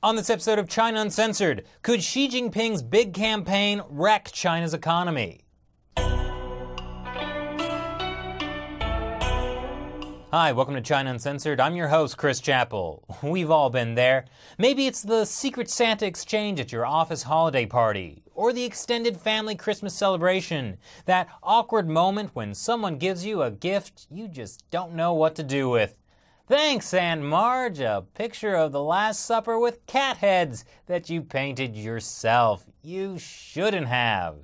On this episode of China Uncensored, could Xi Jinping's big campaign wreck China's economy? Hi, welcome to China Uncensored. I'm your host, Chris Chappell. We've all been there. Maybe it's the Secret Santa exchange at your office holiday party, or the extended family Christmas celebration, that awkward moment when someone gives you a gift you just don't know what to do with. Thanks, Aunt Marge, a picture of the Last Supper with cat heads that you painted yourself. You shouldn't have.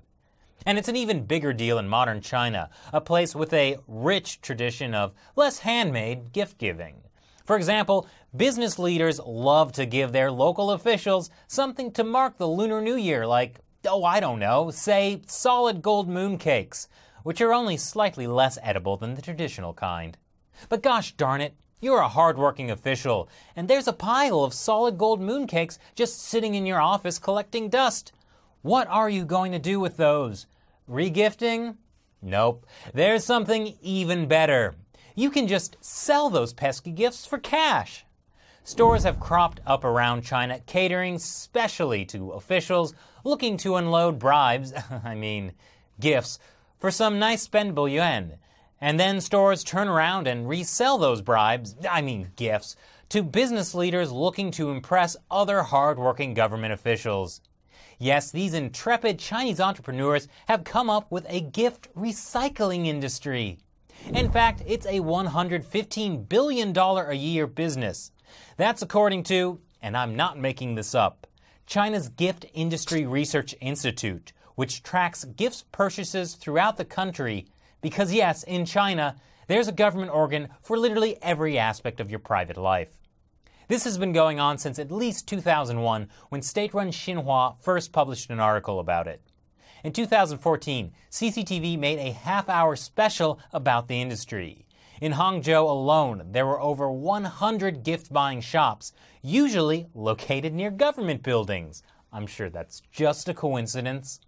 And it's an even bigger deal in modern China, a place with a rich tradition of less handmade gift-giving. For example, business leaders love to give their local officials something to mark the Lunar New Year, like, say solid gold mooncakes, which are only slightly less edible than the traditional kind. But gosh darn it, you're a hard-working official, and there's a pile of solid gold mooncakes just sitting in your office collecting dust. What are you going to do with those? Regifting? Nope. There's something even better. You can just sell those pesky gifts for cash. Stores have cropped up around China, catering specially to officials looking to unload bribes, gifts, for some nice spendable yuan. And then stores turn around and resell those gifts, to business leaders looking to impress other hard-working government officials. Yes, these intrepid Chinese entrepreneurs have come up with a gift recycling industry. In fact, it's a $115 billion a year business. That's according to, and I'm not making this up, China's Gift Industry Research Institute, which tracks gifts purchases throughout the country. Because yes, in China, there's a government organ for literally every aspect of your private life. This has been going on since at least 2001, when state-run Xinhua first published an article about it. In 2014, CCTV made a half-hour special about the industry. In Hangzhou alone, there were over 100 gift-buying shops, usually located near government buildings. I'm sure that's just a coincidence.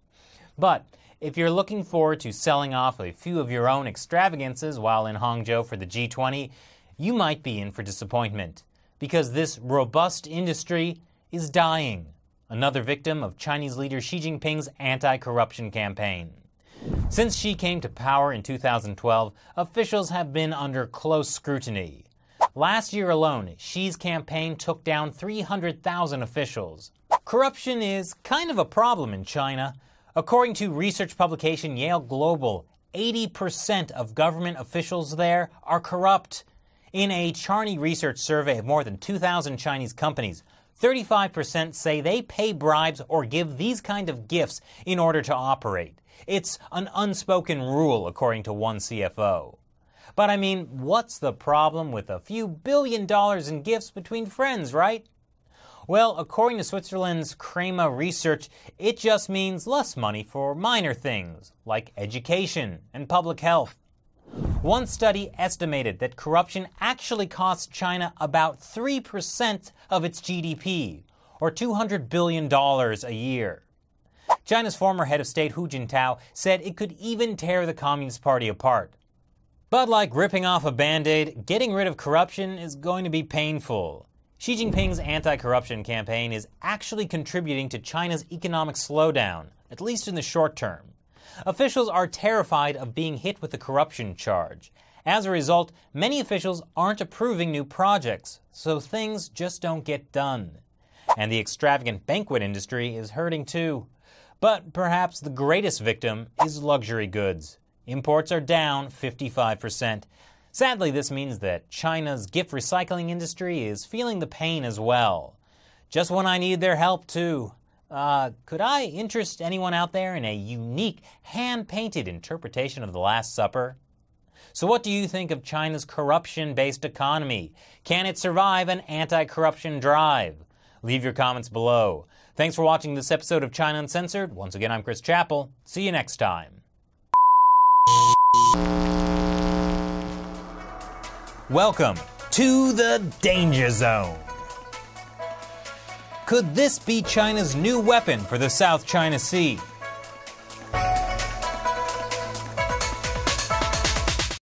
But if you're looking forward to selling off a few of your own extravagances while in Hangzhou for the G20, you might be in for disappointment, because this robust industry is dying, another victim of Chinese leader Xi Jinping's anti-corruption campaign. Since Xi came to power in 2012, officials have been under close scrutiny. Last year alone, Xi's campaign took down 300,000 officials. Corruption is kind of a problem in China. According to research publication Yale Global, 80% of government officials there are corrupt. In a Charney research survey of more than 2,000 Chinese companies, 35% say they pay bribes or give these kind of gifts in order to operate. It's an unspoken rule, according to one CFO. But what's the problem with a few $1 billion in gifts between friends, right? Well, according to Switzerland's Crema research, it just means less money for minor things, like education and public health. One study estimated that corruption actually costs China about 3% of its GDP, or $200 billion a year. China's former head of state Hu Jintao said it could even tear the Communist Party apart. But like ripping off a Band-Aid, getting rid of corruption is going to be painful. Xi Jinping's anti-corruption campaign is actually contributing to China's economic slowdown, at least in the short term. Officials are terrified of being hit with the corruption charge. As a result, many officials aren't approving new projects, so things just don't get done. And the extravagant banquet industry is hurting too. But perhaps the greatest victim is luxury goods. Imports are down 55%. Sadly, this means that China's gift recycling industry is feeling the pain as well. Just when I need their help, too. Could I interest anyone out there in a unique, hand-painted interpretation of the Last Supper? So what do you think of China's corruption-based economy? Can it survive an anti-corruption drive? Leave your comments below. Thanks for watching this episode of China Uncensored. Once again, I'm Chris Chappell. See you next time. Welcome to the Danger Zone. Could this be China's new weapon for the South China Sea?